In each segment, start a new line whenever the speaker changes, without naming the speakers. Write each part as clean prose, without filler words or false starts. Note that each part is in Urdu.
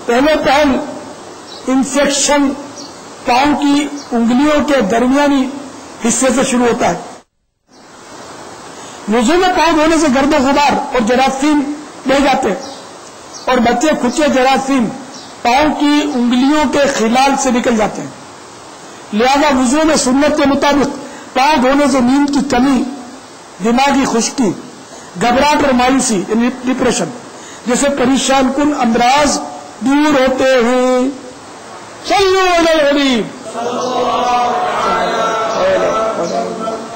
پہلے پہل انفیکشن پاؤں کی انگلیوں کے درمیانی حصے سے شروع ہوتا ہے. وضو میں پاؤں دھونے سے گرد و غبار اور جراثیم لے جاتے ہیں اور بچے کھچے جراثیم پاؤں کی انگلیوں کے خلال سے نکل جاتے ہیں. لہذا وضو میں سنت کے مطابق پاؤں دھونے سے نیند کی کمی، دماغی خشکی، گھبراہٹ اور مایوسی یعنی ڈپریشن جیسے پریشان کن امراض دور ہوتے ہیں. صلو علی الحبیب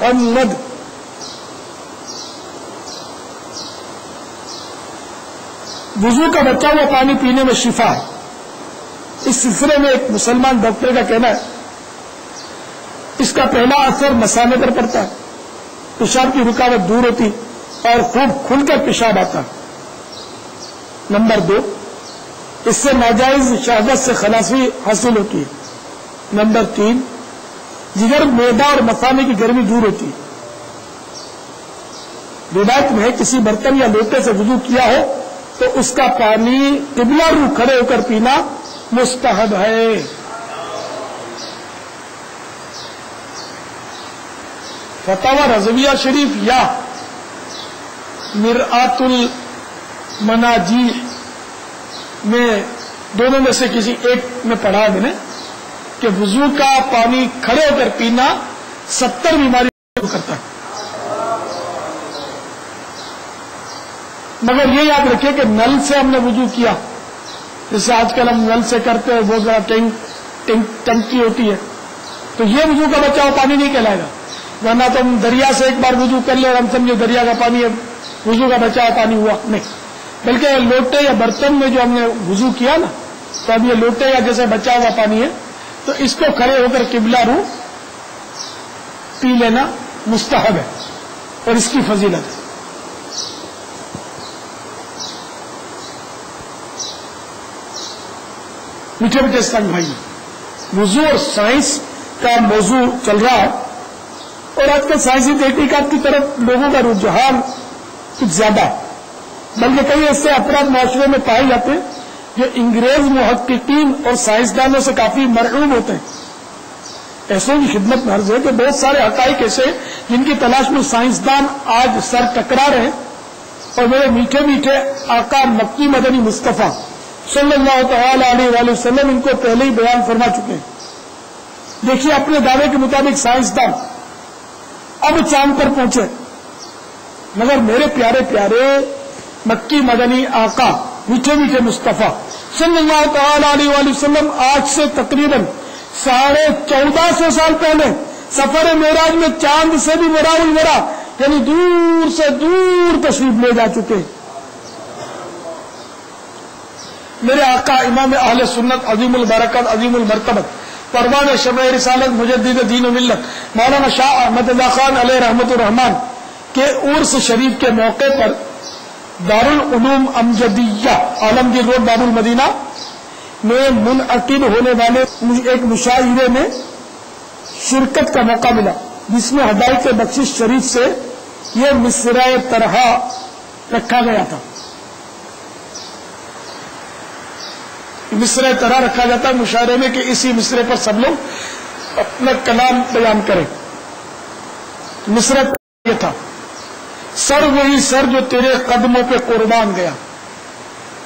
محمد. وضو کا بچا ہوا پانی پینے میں شفا ہے. اس سلسلے میں ایک مسلمان ڈاکٹر کا کہنا ہے اس کا پہلا اثر مثانے پر پڑتا ہے، پیشاب کی رکاوٹ دور ہوتی اور خوب کھل کر پیشاب آتا. نمبر 2، اس سے ناجائز شہوت سے خلاصی حاصل ہوتی ہے. نمبر 3، جگر، معدہ اور مثانے کی گرمی دور ہوتی ہے. روایت میں کسی برتن یا لوٹے سے وضو کیا ہو تو اس کا پانی قبلہ رو کھڑے ہو کر پینا مستحب ہے. فتاوی رضویہ شریف یا مرآت المناجی میں دونوں میں سے کسی ایک میں پڑھا میں نے کہ وضو کا پانی کھڑے ہو کر پینا 70 بیماری دور کرتا ہے. مگر یہ یاد رکھیے کہ نل سے ہم نے وضو کیا، جیسے آج کل ہم نل سے کرتے ہیں، بہت زیادہ ٹنکی ہوتی ہے، تو یہ وضو کا بچا ہوا پانی نہیں کہلائے گا. ورنہ تو ہم دریا سے ایک بار وضو کر لیں اور ہم سمجھے دریا کا پانی ہے، وضو کا بچا ہوا پانی ہوا نہیں. بلکہ لوٹے یا برتن میں جو ہم نے وضو کیا نا، تو اب یہ لوٹے یا جیسے بچا ہوا پانی ہے، تو اس کو کھڑے ہو کر قبلہ رو پی لینا مستحب ہے اور اس کی فضیلت ہے. میٹھے میٹھے اسلام بھائی، وضو اور سائنس کا موضوع چل رہا ہے اور آج کل سائنسی تحقیقات کی طرف لوگوں کا رجحان کچھ زیادہ ہے. بلکہ کئی ایسے افراد معاشرے میں پائے جاتے ہیں جو انگریز محققین اور سائنسدانوں سے کافی مرعوب ہوتے ہیں. ایسوں کی خدمت میں عرض ہے کہ بہت سارے حقائق ایسے جن کی تلاش میں سائنسدان آج سر ٹکرا رہے ہیں اور میرے میٹھے میٹھے آقا مکی مدنی مصطفیٰ صلی اللہ تعالی علیہ وآلہ وسلم ان کو پہلے ہی بیان فرما چکے ہیں. دیکھیے اپنے دعوے کے مطابق سائنسدان اب چاند پر پہنچے، مگر میرے پیارے پیارے مکی مدنی آقا میٹھے میٹھے مصطفیٰ صلی اللہ تعالی علیہ وآلہ وسلم آج سے تقریباً 1450 سال پہلے سفر معراج میں چاند سے بھی وراء الورا یعنی دور سے دور تشریف لے جا چکے. میرے آقا امام اہل سنت عظیم البرکت عظیم المرتبت پروان شمع رسالت مجدد دین و ملت مولانا شاہ احمد اللہ خان علیہ رحمت الرحمان کے عرس شریف کے موقع پر دارالعلوم امجدیہ عالمگیر روڈ باب المدینہ میں منعقد ہونے والے ایک مشاعرے میں شرکت کا موقع ملا، جس میں ہدایت بخشش شریف سے یہ مصرع طرح رکھا گیا تھا. مصرع طرح رکھا جاتا ہے مشاعرے میں کہ اسی مصرع پر سب لوگ اپنا کلام بیان کریں. مصرع یہ تھا: سر وہی سر جو تیرے قدموں پہ قربان گیا.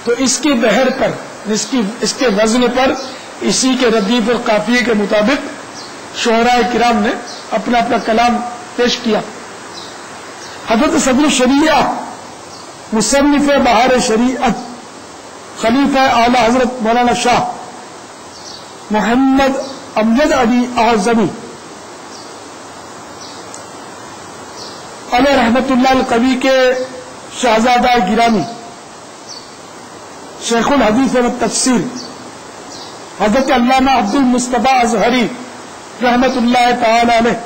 تو اس کی بحر پر اس کے وزن پر اسی کے ردیف اور قافیے کے مطابق شعراء کرام نے اپنا اپنا کلام پیش کیا. حضرت صدر شریعہ مصنف بہار شریعت خلیفہ اعلی حضرت مولانا شاہ محمد امجد علی اعظمی علیہ رحمت اللہ القوی کے شہزادہ گرامی شیخ الحدیث و تفسیر حضرت علامہ عبد المصطفیٰ اظہری رحمت اللہ تعالی علیہ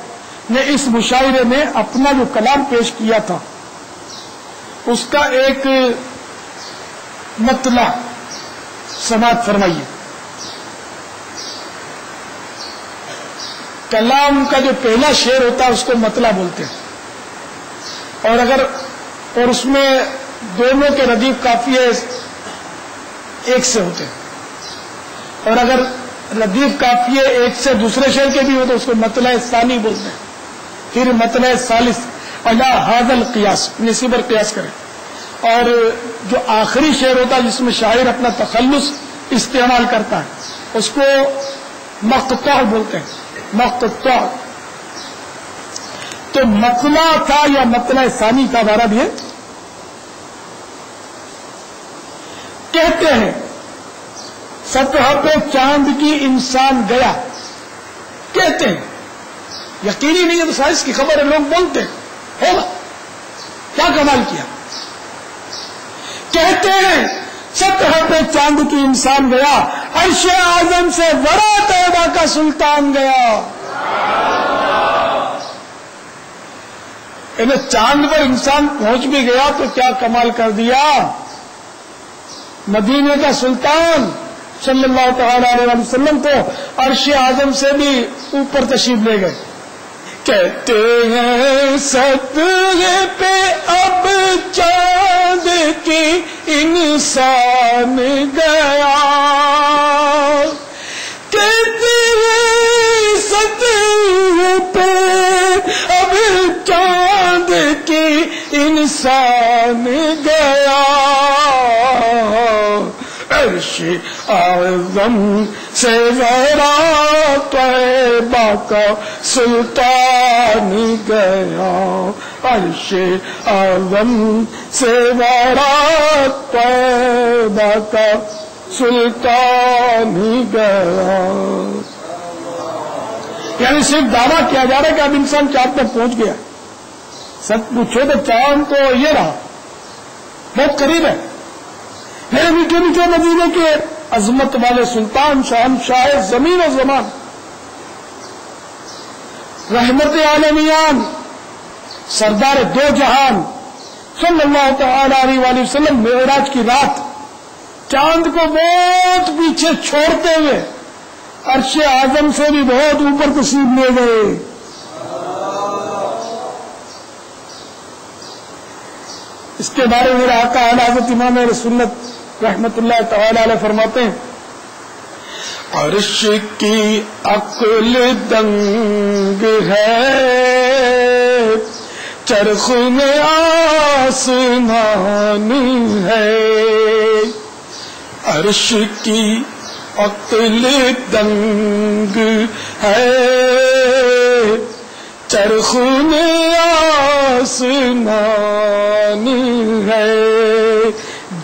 نے اس مشاعرے میں اپنا جو کلام پیش کیا تھا اس کا ایک مطلع سماعت فرمائیے. کلام کا جو پہلا شعر ہوتا ہے اس کو مطلع بولتے ہیں اور اس میں دونوں کے ردیف قافیے ایک سے ہوتے ہیں. اور اگر ردیف قافیے ایک سے دوسرے شعر کے بھی ہو تو اس کو مطلع ثانی بولتے ہیں. پھر مطلع ثالث علی ھذا القیاس، اسی پر قیاس کریں. اور جو آخری شعر ہوتا ہے جس میں شاعر اپنا تخلص استعمال کرتا ہے اس کو مقطع بولتے ہیں. مقطع تو مطلع تھا یا مطلع ثانی کا بارہ بھی ہے. کہتے ہیں سطح پہ چاند کی انسان گیا. کہتے ہیں، یقینی نہیں ہے تو سائنس کی خبر ہے، لوگ بولتے ہیں ہوگا. کیا کمال کیا. کہتے ہیں سطح پہ چاند کی انسان گیا، عرش اعظم سے ورا طیبہ کا سلطان گیا. چاند پر انسان پہنچ بھی گیا تو کیا کمال کر دیا. مدینے کا سلطان صلی اللہ تعالی علیہ وسلم کو عرش اعظم سے بھی اوپر تشریف لے گئے. کہتے ہیں سطح پہ اب چاند کی انسان گیا. کہتے ہیں سطح پہ اب چاند کی انسان گیا. عرش اعظم سے ذرا طیبہ کا سلطان گیا. عرش اعظم سے ذرا طیبہ کا سلطان گیا. یعنی صرف دعویٰ کیا جا رہا ہے کہ اب انسان چاند پر پہنچ گیا. سچ پوچھو تو چاند تو یہ رہا بہت قریب ہے. میرے میٹھے میٹھے مدینے کے عظمت والے سلطان شہنشاہ زمین و زمان رحمت عالمیان سردار دو جہان صلی اللہ تعالی علیہ وآلہ وسلم معراج کی رات چاند کو بہت پیچھے چھوڑتے ہوئے عرش اعظم سے بھی بہت اوپر تشریف لے گئے. اس کے بارے میں میرا آقا اعلی حضرت امام اہل سنت رحمت اللہ تعالی علیہ فرماتے ہیں عرش کی عقل دنگ ہے چرخ میں آسمان ہے. عرش کی عقل دنگ ہے چرخ میں آسمان ہے.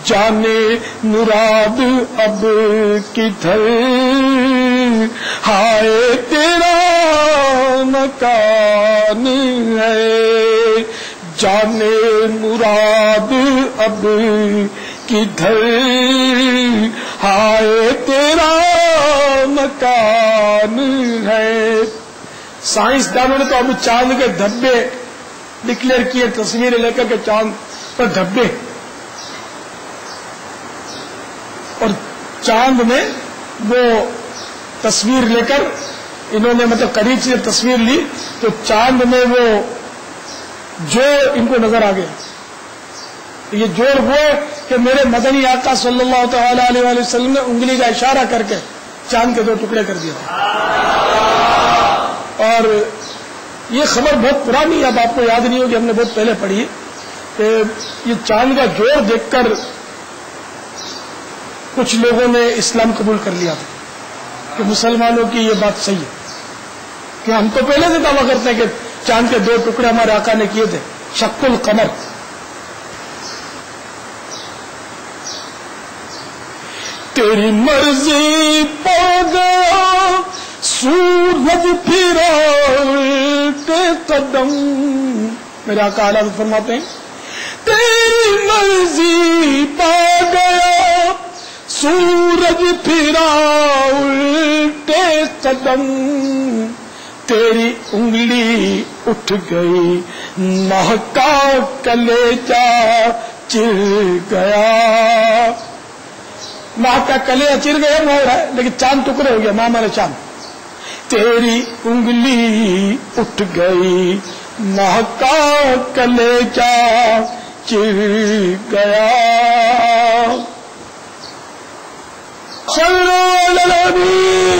جانے مراد اب کدھر ہائے تیرا مکان ہے. جانے مراد اب کدھر ہائے تیرا مکان ہے. سائنسدانوں نے تو ابھی چاند کے دھبے ڈکلیئر کیے، تصویریں لے کر کے چاند پر دھبے، اور چاند میں وہ تصویر لے کر انہوں نے مطلب قریب سے تصویر لی تو چاند میں وہ جوڑ ان کو نظر آ گیا. یہ جوڑ وہ کہ میرے مدنی آقا صلی اللہ تعالی علیہ وآلہ وسلم نے انگلی کا اشارہ کر کے چاند کے دو ٹکڑے کر دیا تھا. اور یہ خبر بہت پرانی ہے، اب آپ کو یاد نہیں ہوگی، ہم نے بہت پہلے پڑھی ہے کہ یہ چاند کا جوڑ دیکھ کر کچھ لوگوں نے اسلام قبول کر لیا تھا کہ مسلمانوں کی یہ بات صحیح ہے کہ ہم تو پہلے سے دعویٰ کرتے ہیں کہ چاند کے دو ٹکڑے ہمارے آقا نے کیے تھے. شق القمر، تیری مرضی پا گیا سورج پھرا الٹے قدم. میرے آقا اعلیٰ فرماتے ہیں تیری مرضی پا گیا سورج پھرا الٹے قدم. تیری انگلی اٹھ گئی مہکا کلیجہ چر گیا. ماں کا کلیجہ چر گیا مور ہے لیکن چاند ٹکڑے ہو گیا، ماں مارے چاند. تیری انگلی اٹھ گئی مہکا کلیجہ چر گیا. صلو علی العالمین.